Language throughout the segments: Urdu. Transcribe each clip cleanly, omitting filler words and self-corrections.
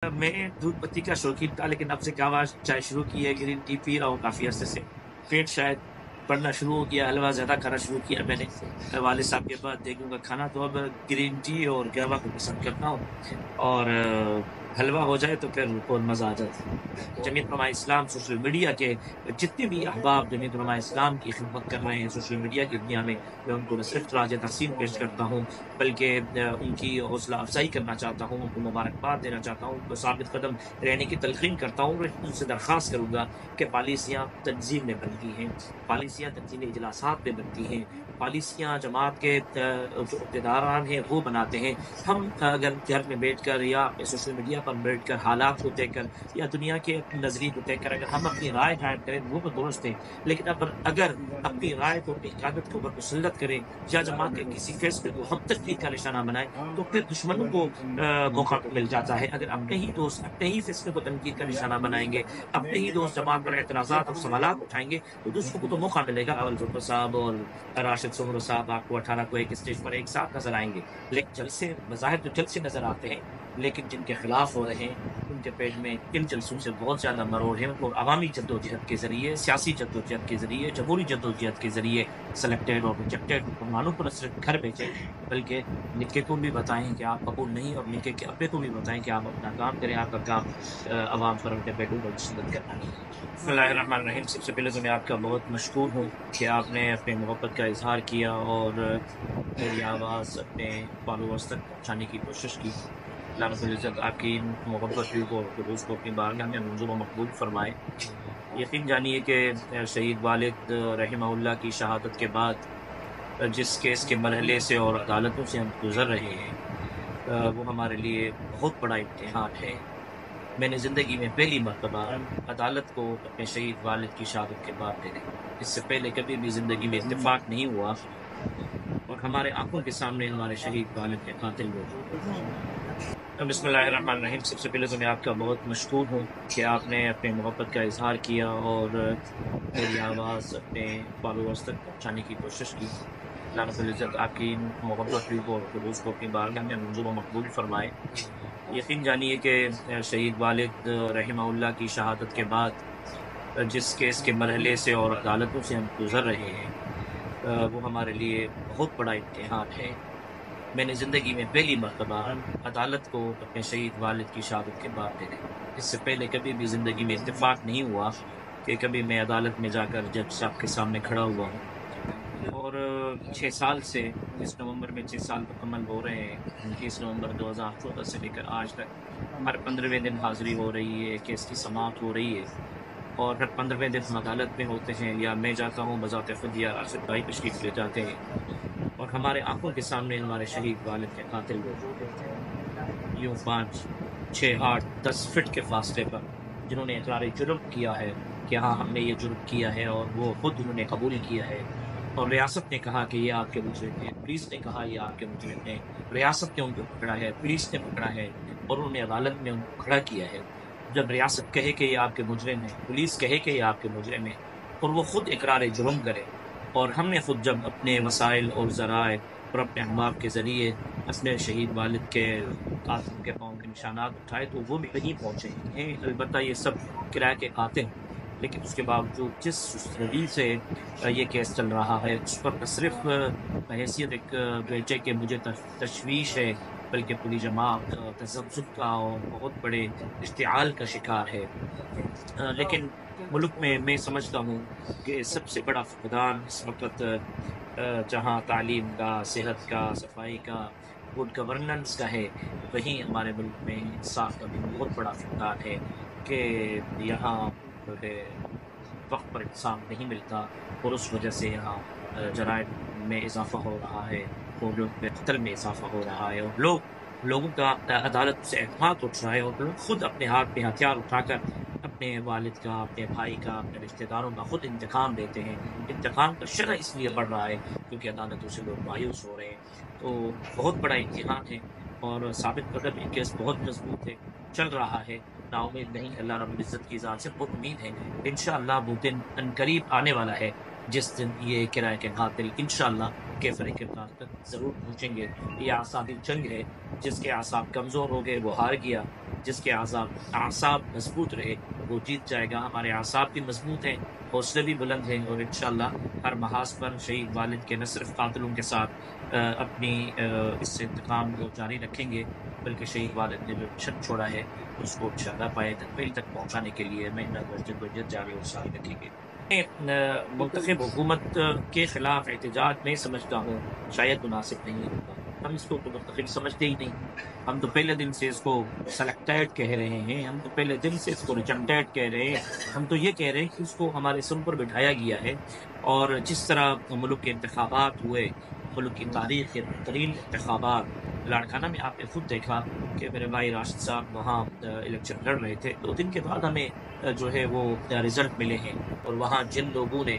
میں دودھ پتی کا شوقین تھا، لیکن اب سے قہوہ چائے شروع کی ہے، گرین ٹی پی رہا ہوں کافی عرصے سے۔ پیٹ شاید بڑھنا شروع ہو گیا، حلوہ زیادہ کھانا شروع کیا میں نے والد صاحب کے بعد دیکھوں گا کھانا، تو اب گرین ٹی اور قہوہ کو پسند کرتا ہوں، اور حلوہ ہو جائے تو پھر بہت مزہ آ جاتا ہے۔ جمعیت علماء اسلام سوشل میڈیا کے جتنے بھی احباب جمعیت علماء اسلام کی خدمت کر رہے ہیں سوشل میڈیا کی دنیا میں ان کو نہ صرف خراج تحسین پیش کرتا ہوں، بلکہ ان کی حوصلہ افزائی کرنا چاہتا ہوں، ان کو مبارکباد دینا چاہتا ہوں، ان کو ثابت قدم رہنے کی تلقین کرتا ہوں، اور ان سے درخواست کروں گا کہ پالیسیاں تنظیم میں بنتی ہیں، پالیسیاں تنظیمی اجلاسات میں بنتی ہیں، پالیسیاں جماعت کے جو عہدیداران ہیں وہ بناتے ہیں۔ ہم اگر گھر میں بیٹھ کر یا سوشل میڈیا پر بیٹھ کر حالات کو دیکھ کر یا دنیا کے اپنے نظریے کو دیکھ کر اگر ہم اپنی رائے قائم کریں وہ تو درست ہے، لیکن اگر اپنی رائے کو اپنی قیادت کے اوپر مسلط کریں یا جماعت کے کسی فیصلے کو ہم تکفیر کا نشانہ بنائیں تو پھر دشمنوں کو موقع مل جاتا ہے۔ اگر اپنے ہی دوست اپنے ہی فیصلے کو تنقید کا نشانہ بنائیں گے، اپنے ہی دوست جماعت پر اعتراضات اور سوالات اٹھائیں گے تو دوسروں کو تو موقع ملے گا۔ اول ظفر صاحب اور راشد سمرو صاحب آپ کو 18 کو ایک اسٹیج پر ایک ساتھ نظر آئیں گے، لیکن جلسے بظاہر تو جلسے نظر آتے ہیں، لیکن جن کے خلاف ہو رہے ہیں ان کے پیٹ میں ان جلسوں سے بہت زیادہ مروڑ ہے۔ ان کو عوامی جدوجہد کے ذریعے، سیاسی جدوجہد کے ذریعے، جمہوری جدوجہد کے ذریعے سلیکٹڈ اور ریجیکٹڈ حکمرانوں کو نہ صرف گھر بھیجیں بلکہ نکے کو بھی بتائیں کہ آپ قبول نہیں، اور نکے کے ابے کو بھی بتائیں کہ آپ اپنا کام کریں، آپ کا کام عوام پر ان کے بیٹوں پر مسلط کرنا ہے۔ بسم اللہ الرحمن الرحیم۔ سب سے پہلے تو میں آپ کا بہت مشکور ہوں کہ آپ نے اپنے محبت کا اظہار کیا اور میری آواز اپنے فالوورز تک پہنچانے کی کوشش کی۔ اللہ رب العزت آپ کی محبت کو خلوص کو اپنی بارگاہ میں منظور و مقبول فرمائے۔ یقین جانیے کہ شہید والد رحمہ اللہ کی شہادت کے بعد جس کیس کے مرحلے سے اور عدالتوں سے ہم گزر رہے ہیں وہ ہمارے لیے بہت بڑا امتحان ہے۔ میں نے زندگی میں پہلی مرتبہ عدالت کو اپنے شہید والد کی شہادت کے بعد دیکھا۔ اس سے پہلے کبھی بھی زندگی میں اتفاق نہیں ہوا، اور ہمارے آنکھوں کے سامنے ہمارے شہید والد کے قاتل موجود۔ بسم اللہ الرحمن الرحیم۔ سب سے پہلے تو میں آپ کا بہت مشکور ہوں کہ آپ نے اپنے محبت کا اظہار کیا اور میری آواز اپنے فالوورز تک پہنچانے کی کوشش کی۔ اللہ رب العزت آپ کی محبت کو اور خلوص کو اپنی بارگاہ میں منظور و مقبول فرمائے۔ یقین جانیے کہ شہید والد رحمہ اللہ کی شہادت کے بعد جس کیس کے مرحلے سے اور عدالتوں سے ہم گزر رہے ہیں وہ ہمارے لیے بہت بڑا امتحان ہے۔ میں نے زندگی میں پہلی مرتبہ عدالت کو اپنے شہید والد کی شہادت کے بعد دیکھا۔ اس سے پہلے کبھی بھی زندگی میں اتفاق نہیں ہوا کہ کبھی میں عدالت میں جا کر جج صاحب کے سامنے کھڑا ہوا ہوں، اور 6 سال سے اس نومبر میں 6 سال مکمل ہو رہے ہیں۔ 29 نومبر 2014 سے لے کر آج تک ہر 15ویں دن حاضری ہو رہی ہے، کیس کی سماعت ہو رہی ہے، اور ہر 15ویں دن ہم عدالت میں ہوتے ہیں، یا میں جاتا ہوں بذات خود یا راشد بھائی تشریف لے جاتے ہیں، اور ہمارے آنکھوں کے سامنے ہمارے شہید والد کے قاتل موجود ہیں۔ یوں 5، 6، 8، 10 فٹ کے فاصلے پر جنہوں نے اقرار جرم کیا ہے کہ ہاں ہم نے یہ جرم کیا ہے، اور وہ خود انہوں نے قبول کیا ہے، اور ریاست نے کہا کہ یہ آپ کے مجرم ہیں، پولیس نے کہا یہ آپ کے مجرم ہیں، ریاست نے ان کو پکڑا ہے، پولیس نے پکڑا ہے، اور انہوں نے عدالت میں ان کو کھڑا کیا ہے۔ جب ریاست کہے کہ یہ آپ کے مجرم ہیں، پولیس کہے کہ یہ آپ کے مجرم ہیں، اور وہ خود اقرار جرم کرے، اور ہم نے خود جب اپنے وسائل اور ذرائع اور اپنے احباب کے ذریعے اپنے شہید والد کے قاتل کے پاؤں کے نشانات اٹھائے تو وہ بھی کہیں پہنچے ہیں۔ البتہ یہ سب کرائے کے قاتل، لیکن اس کے باوجود جس روی سے یہ کیس چل رہا ہے اس پر نہ صرف بحیثیت ایک بیٹے کے مجھے تشویش ہے، بلکہ پوری جماعت تذبذب کا اور بہت بڑے اشتعال کا شکار ہے۔ لیکن ملک میں سمجھتا ہوں کہ سب سے بڑا فقدان اس وقت جہاں تعلیم کا، صحت کا، صفائی کا، گڈ گورننس کا ہے، وہیں ہمارے ملک میں انصاف کا بھی بہت بڑا فقدان ہے کہ یہاں جو ہے وقت پر انصاف نہیں ملتا، اور اس وجہ سے یہاں جرائم میں اضافہ ہو رہا ہے، اور لوگ قتل میں اضافہ ہو رہا ہے، اور لوگوں کا عدالت سے اعتماد اٹھ رہا ہے، اور لوگ خود اپنے ہاتھ میں ہتھیار اٹھا کر اپنے والد کا، اپنے بھائی کا، اپنے رشتہ داروں کا خود انتقام لیتے ہیں۔ انتقام کا شرح اس لیے بڑھ رہا ہے کیونکہ عدالتوں سے لوگ مایوس ہو رہے ہیں۔ تو بہت بڑا امتحان ہے، اور ثابت قدم یہ کیس بہت مضبوط ہے، چل رہا ہے، نا امید نہیں، اللہ رب العزت کی ذات سے بہت امید ہے۔ انشاءاللہ وہ دن ان قریب آنے والا ہے جس دن یہ کرائے کے قاتل انشاءاللہ کیفر کردار تک ضرور پہنچیں گے۔ یہ اعصابی جنگ ہے، جس کے اعصاب کمزور ہو گئے وہ ہار گیا، جس کے اعصاب مضبوط رہے وہ جیت جائے گا. ہمارے اعصاب بھی مضبوط ہیں, حوصلے بھی بلند ہیں, اور انشاءاللہ ہر محاذ پر شہید والد کے نہ صرف قاتلوں کے ساتھ اپنی اس سے انتقام کو جاری رکھیں گے, بلکہ شہید والد نے جو مشن چھوڑا ہے اس کو انشاءاللہ پائے تکمیل تک پہنچانے کے لیے محنت اور جدوجہد جاری اور ساری رکھیں گے. منتخب حکومت کے خلاف احتجاج میں سمجھتا ہوں شاید مناسب نہیں ہوگا. ہم اس کو تو منتخب سمجھتے ہی نہیں. ہم تو پہلے دن سے اس کو سلیکٹیڈ کہہ رہے ہیں, ہم تو پہلے دن سے اس کو ریجنٹیڈ کہہ رہے ہیں. ہم تو یہ کہہ رہے ہیں کہ اس کو ہمارے سر پر بٹھایا گیا ہے, اور جس طرح ملک کے انتخابات ہوئے, ملک کی تاریخ کے ترین انتخابات, لاڑکانہ میں آپ نے خود دیکھا کہ میرے بھائی راشد صاحب وہاں الیکشن لڑ رہے تھے, 2 دن کے بعد ہمیں جو ہے وہ رزلٹ ملے ہیں, اور وہاں جن لوگوں نے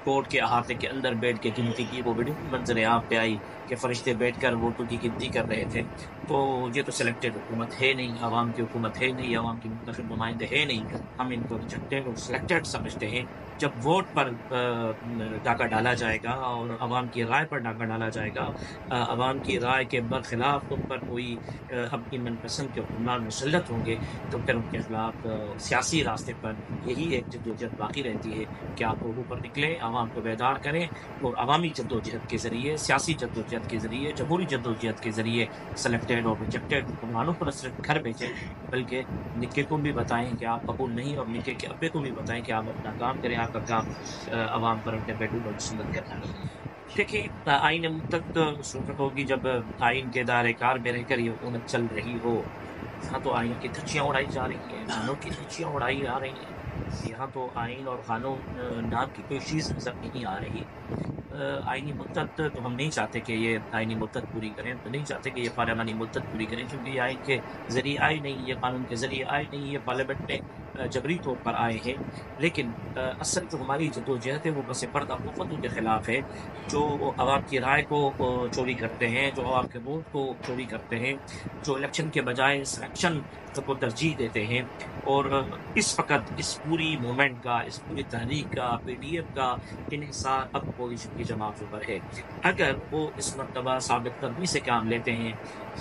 کورٹ کے احاطے کے اندر بیٹھ کے گنتی کی, وہ ویڈیو منظر عام پہ آئی کہ فرشتے بیٹھ کر ووٹوں کی گنتی کر رہے تھے. تو یہ تو سلیکٹڈ حکومت ہے نہیں, عوام کی حکومت ہے نہیں, عوام کی منتخب نمائندے ہے نہیں. ہم ان کو ریجیکٹڈ اور سلیکٹڈ سمجھتے ہیں. جب ووٹ پر ڈاکہ ڈالا جائے گا اور عوام کی رائے پر ڈاکہ ڈالا جائے گا, عوام کی رائے کے برخلاف ان پر کوئی اپنی من پسند کے حکمران مسلط ہوں گے, تو پھر ان کے خلاف سیاسی راستے پر یہی ایک جدوجہد باقی رہتی ہے کہ آپ لوگوں پر نکلیں, عوام کو بیدار کریں, اور عوامی جدوجہد کے ذریعے, سیاسی جدوجہد کے ذریعے, جمہوری جدوجہد کے ذریعے سلیکٹڈ اور ریجیکٹڈ حکمرانوں پر صرف گھر بھیجیں, بلکہ نکے کو بھی بتائیں کہ آپ قبول نہیں, اور نکے کے ابے کو بھی بتائیں کہ آپ اپنا کام کریں. آپ کا کام عوام پر اپنے بیٹوں پر مسلط کرنا ہے. دیکھیں, آئین متحد اس وقت ہوگی جب آئین کے دائرۂ کار میں رہ کر یہ حکومت چل رہی ہو. یہاں تو آئین کی دھچیاں اڑائی جا رہی ہیں, قانون کی دھچیاں اڑائی جا رہی ہیں. یہاں تو آئین اور قانون نام کی کوئی چیز نظر نہیں آ رہی. آئینی مدت تو ہم نہیں چاہتے کہ یہ آئینی مدت پوری کریں, تو نہیں چاہتے کہ یہ پارلیمانی مدت پوری کریں, کیونکہ یہ آئین کے ذریعے آئے نہیں, یہ قانون کے ذریعے آئے نہیں, یہ پارلیمنٹ میں جبری طور پر آئے ہیں. لیکن اصل جو ہماری جدوجہد ہے وہ پس پردہ وفدوں کے خلاف ہے, جو عوام کی رائے کو چوری کرتے ہیں, جو عوام کے ووٹ کو چوری کرتے ہیں, جو الیکشن کے بجائے سلیکشن کو ترجیح دیتے ہیں. اور اس وقت اس پوری موومنٹ کا, اس پوری تحریک کا, پی ڈی ایف کا انحصار اب اپوزیشن کی جماعتوں پر ہے. اگر وہ اس مرتبہ ثابت قدمی سے کام لیتے ہیں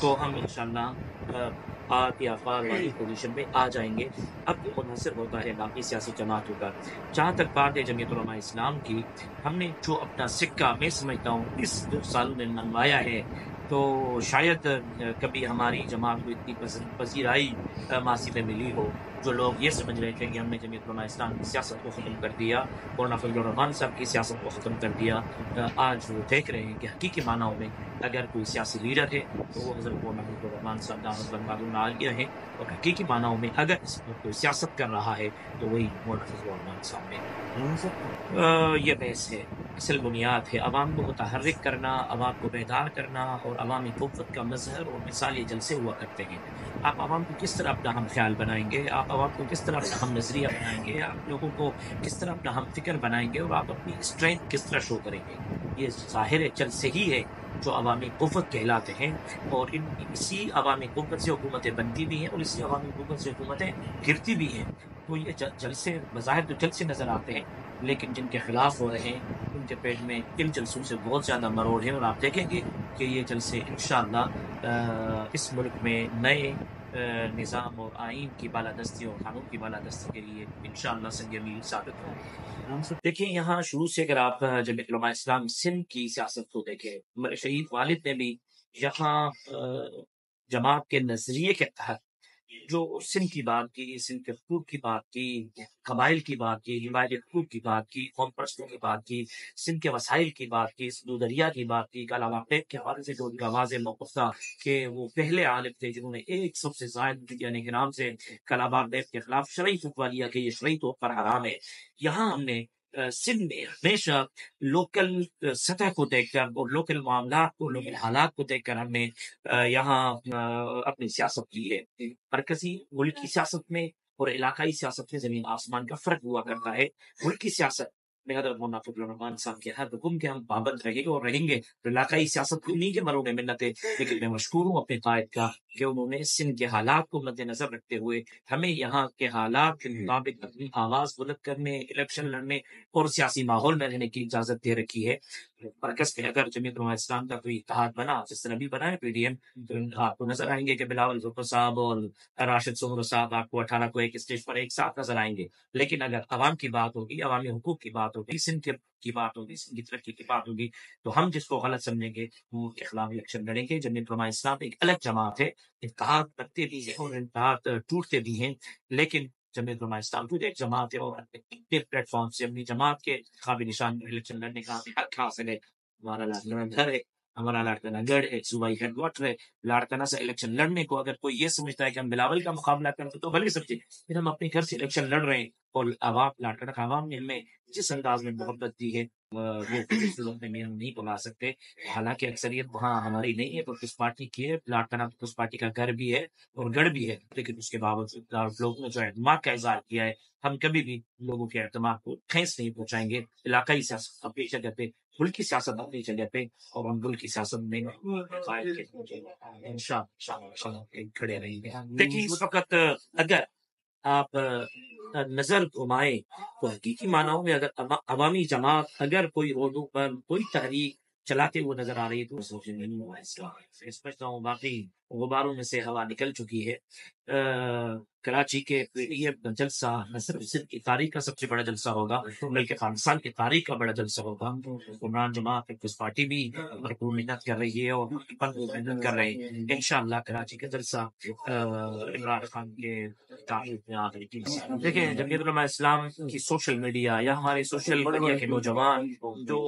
تو ہم انشاءاللہ آت یا فار والی پوزیشن میں آ جائیں گے. اب یہ منحصر ہوتا ہے باقی سیاسی جماعتوں کا. جہاں تک بات ہے جمعیت علماء اسلام کی, ہم نے جو اپنا سکہ میں سمجھتا ہوں اس 2 سالوں میں منوایا ہے, تو شاید کبھی ہماری جماعت کو اتنی پذیرائی ماضی میں ملی ہو. جو لوگ یہ سمجھ رہے تھے کہ ہم نے جمعیت علماء اسلام کی سیاست کو ختم کر دیا, مولانا فضل الرحمان صاحب کی سیاست کو ختم کر دیا, آج وہ دیکھ رہے ہیں کہ حقیقی معنوں میں اگر کوئی سیاسی لیڈر ہے تو وہ حضرت مولانا فضل الرحمان صاحب دامت برکاتہ عالیہ ہیں, اور حقیقی معنوں میں اگر اس پر کوئی سیاست کر رہا ہے تو وہی مولانا فضل الرحمان صاحب ہے. یہ بحث ہے, اصل بنیاد ہے عوام کو متحرک کرنا, عوام کو بیدار کرنا, اور عوامی قوت کا مظہر اور مثال یہ جلسے ہوا کرتے ہیں. آپ عوام کو کس طرح اپنا ہم خیال بنائیں گے, آپ عوام کو کس طرح اپنا ہم نظریہ بنائیں گے, آپ لوگوں کو کس طرح اپنا ہم فکر بنائیں گے, اور آپ اپنی اسٹرینتھ کس طرح شو کریں گے. یہ ظاہر جلسے ہی ہے جو عوامی قوت کہلاتے ہیں, اور اسی عوامی قوت سے حکومتیں بنتی بھی ہیں, اور اسی عوامی قوت سے حکومتیں گرتی بھی ہیں. تو یہ جلسے بظاہر تو جلسے نظر آتے ہیں, لیکن جن کے خلاف ہو رہے ہیں ان کے پیٹ میں ان جلسوں سے بہت زیادہ مروڑ ہے. اور آپ دیکھیں گے کہ یہ جلسے انشاءاللہ اس ملک میں نئے نظام اور آئین کی بالادستی اور قانون کی بالادستی کے لیے انشاءاللہ سنگ میل ثابت ہوں. دیکھیں, یہاں شروع سے اگر آپ جمعیت علماء اسلام سندھ کی سیاست کو دیکھیں, ہمارے شہید والد نے بھی یہاں جماعت کے نظریے کے تحت جو سندھ کی بات کی, سندھ کے حقوق کی بات کی, قبائل کی بات کی, حمایت حقوق کی بات کی, قوم پرستوں کی بات کی, سندھ کے وسائل کی بات کی, سندھ دریا کی بات کی, کالا واقعیت کے حوالے سے جو ان کا واضح موقف تھا کہ وہ پہلے عالم تھے جنہوں نے ایک سب سے زائد یعنی کے نام سے کالا واقعیت کے خلاف شرعی فتویٰ لیا کہ یہ شرعی طور پر حرام ہے. یہاں ہم نے سندھ میں ہمیشہ لوکل سطح کو دیکھ کر اور لوکل معاملات کو, لوکل حالات کو دیکھ کر ہم نے یہاں اپنی سیاست کی ہے. مرکزی ملک کی سیاست میں اور علاقائی سیاست میں زمین آسمان کا فرق ہوا کرتا ہے. ملک کی سیاست میں حضرت مولانا فضل الرحمان صاحب کے ہر حکم کے ہم پابند رہیں گے اور رہیں گے. تو علاقائی سیاست کو نہیں کہ مروں گے منتیں، لیکن میں مشکور ہوں اپنے قائد کا کہ انہوں نے سندھ کے حالات کو مد نظر رکھتے ہوئے ہمیں یہاں کے حالات کے مطابق اپنی آواز بلند کرنے، الیکشن لڑنے اور سیاسی ماحول میں رہنے کی اجازت دے رکھی ہے. برعکس میں اگر جمعیت علماء اسلام کا کوئی اتحاد بنا، جس طرح بھی بنا ہے پی ڈی ایم، تو آپ کو نظر آئیں گے کہ بلاول بھٹو صاحب اور راشد سمر صاحب آپ کو 18 کو ایک اسٹیج پر ایک ساتھ نظر آئیں گے. لیکن اگر عوام کی بات ہوگی، عوامی حقوق کی بات ہوگی، سندھ کی بات ہوگی، سندھ کی ترقی کی بات ہوگی، تو ہم جس کو غلط سمجھیں گے وہ کے خلاف الیکشن لڑیں گے. جمعیت علماء اسلام ایک الگ جماعت ہے، اتحاد کرتے بھی ہیں اور اتحاد ٹوٹتے بھی ہیں، لیکن جمعیت علماء اسلام خود ایک جماعت ہے اور پلیٹ فارم سے اپنی جماعت کے قابل نشان الیکشن لڑنے کا حق حاصل ہے. ہمارا لاڑکانہ گھر ہے، ہمارا لاڑکانہ گڑھ ہے، صوبائی ہیڈ کوارٹر ہے. لاڑکانہ سے الیکشن لڑنے کو اگر کوئی یہ سمجھتا ہے کہ ہم بلاول کا مقابلہ کرتے تو بھلے سمجھے، پھر ہم اپنے گھر سے الیکشن لڑ رہے ہیں اور عوام لاڑکانہ عوام نے ہمیں جس انداز میں محبت دی ہے وہ صورت میں ہم نہیں بلا سکتے. حالانکہ اکثریت وہاں ہماری نہیں ہے، پیپلز پارٹی کی ہے، لاڑکانہ پیپلز پارٹی کا گھر بھی ہے اور گڑھ بھی ہے، لیکن اس کے باوجود لوگوں نے جو اعتماد کا اظہار کیا ہے، ہم کبھی بھی لوگوں کے اعتماد کو ٹھیس نہیں پہنچائیں گے. علاقائی سیاست اپنی جگہ پہ، ملک کی سیاست اپنی جگہ پہ، اور ہم ملک کی سیاست میں انشاءاللہ کھڑے رہیں گے. دیکھیے اس وقت اگر آپ نظر گھمائیں تو حقیقی معنوں میں اگر عوامی جماعت اگر کوئی اردو پر کوئی تحریک چلاتے ہوئے نظر آ رہی ہے تو سمجھتا ہوں باقی غباروں میں سے ہوا نکل چکی ہے. کراچی کے پی ڈی ایم کا جلسہ نہ صرف سندھ کی تاریخ کا سب سے بڑا جلسہ ہوگا بلکہ خالصان کی تاریخ کا بڑا جلسہ ہوگا. عمران جماعت پیپلز پارٹی بھی بھرپور محنت کر رہی ہے اور محنت کر رہے ہیں. انشاءاللہ کراچی کا جلسہ عمران خان کے تعریف میں آ رہی تھی. دیکھیں جمعیت علماء اسلام کی سوشل میڈیا یا ہمارے سوشل میڈیا کے نوجوان جو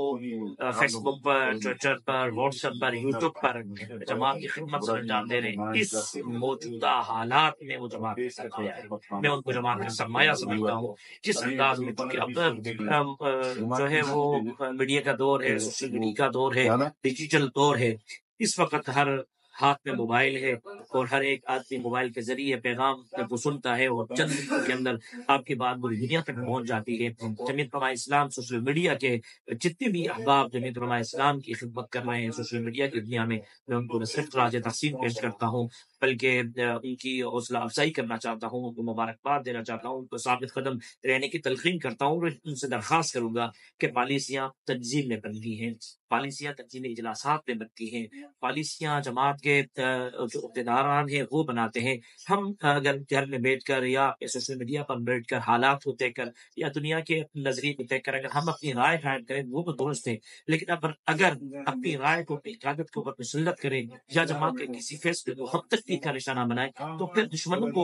فیس بک پر، ٹویٹر پر، واٹس ایپ پر، یوٹیوب پر جماعت کی خدمت سے انجام دے رہے ہیں، اس موجودہ حالات میں وہ جماعت کا سرمایہ ہے. میں ان کو جماعت کا سرمایہ سمجھتا ہوں. جس انداز میں چونکہ اب جو ہے وہ میڈیا کا دور ہے، سوشل میڈیا کا دور ہے، ڈیجیٹل دور ہے. اس وقت ہر ہاتھ میں موبائل ہے اور ہر ایک آدمی موبائل کے ذریعے پیغام کو سنتا ہے اور چند منٹوں کے اندر آپ کی بات پوری دنیا تک پہنچ جاتی ہے. جمعیت علماء اسلام سوشل میڈیا کے جتنے بھی احباب جمعیت علماء اسلام کی خدمت کر رہے ہیں سوشل میڈیا کی دنیا میں ان کو نہ صرف خراج تحسین پیش کرتا ہوں بلکہ ان کی حوصلہ افزائی کرنا چاہتا ہوں، ان کو مبارکباد دینا چاہتا ہوں، ان کو ثابت قدم رہنے کی تلقین کرتا ہوں اور ان سے درخواست کروں گا کہ پالیسیاں تنظیم میں بنتی ہیں، پالیسیاں تنظیمی اجلاسات میں بنتی ہیں، پالیسیاں جماعت کے جو عہدیداران ہیں وہ بناتے ہیں. ہم اگر گھر میں بیٹھ کر یا سوشل میڈیا پر بیٹھ کر حالات کو طے کر یا دنیا کے نظریے کو طے کر اگر ہم اپنی رائے قائم کریں وہ تو درست ہے، لیکن اگر اپنی رائے کو اپنی قیادت کے اوپر مسلط کریں یا جماعت کے کسی فیصلے کو حق تک کا نشانہ بنائیں تو پھر دشمنوں کو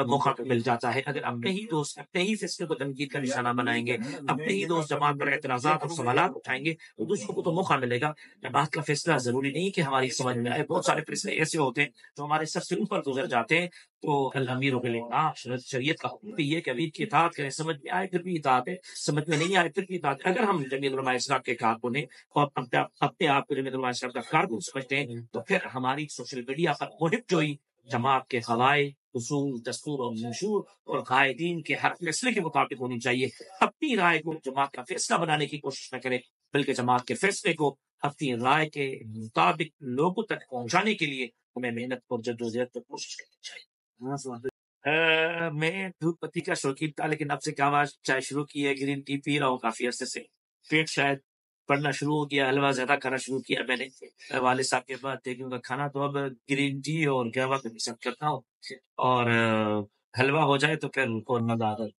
موقع مل جاتا ہے. اگر اپنے ہی دوست اپنے ہی فیصلے کو تنقید کا نشانہ بنائیں گے، اپنے ہی دوست جماعت پر اعتراضات اور سوالات اٹھائیں گے تو دوسروں کو تو موقع ملے گا. جماعت کا فیصلہ ضروری نہیں کہ ہماری سمجھ میں آئے. بہت سارے فیصلے ایسے ہوتے ہیں جو ہمارے سر سے اوپر گزر جاتے ہیں. تو الامیر شریعت کا حکم بھی یہ کہ امیر کی اطاعت کریں، سمجھ میں آئے پھر بھی اطاعت ہے، سمجھ میں نہیں آئے پھر بھی اطاعت. اگر ہم جمعیت علماء اسلام کے کارکنوں اور اپنے آپ کو جمعیت علماء اسلام کا کارکن سمجھتے ہیں تو پھر ہماری سوشل میڈیا پر مہم جوئی جماعت کے قواعد، اصول، دستور اور منشور اور قائدین کے ہر فیصلے کے مطابق ہونی چاہیے. اپنی رائے کو جماعت کا فیصلہ بنانے کی کوشش نہ کریں بلکہ جماعت کے فیصلے کو اپنی رائے کے مطابق لوگوں تک پہنچانے کے لیے ہمیں محنت اور جدوجہد پر کوشش کرنی چاہیے. میں دودھ پتی کا شوقین تھا لیکن اب سے کہوا چائے شروع کی ہے، گرین ٹی پی رہا ہوں کافی عرصے سے. پیٹ شاید پڑھنا شروع ہو گیا، حلوہ زیادہ کھانا شروع کیا میں نے والد صاحب کے بعد دیکھوں گا کھانا، تو اب گرین ٹی اور قہوہ کو پسند کرتا ہوں اور حلوہ ہو جائے تو پھر اور مزہ آتا ہے.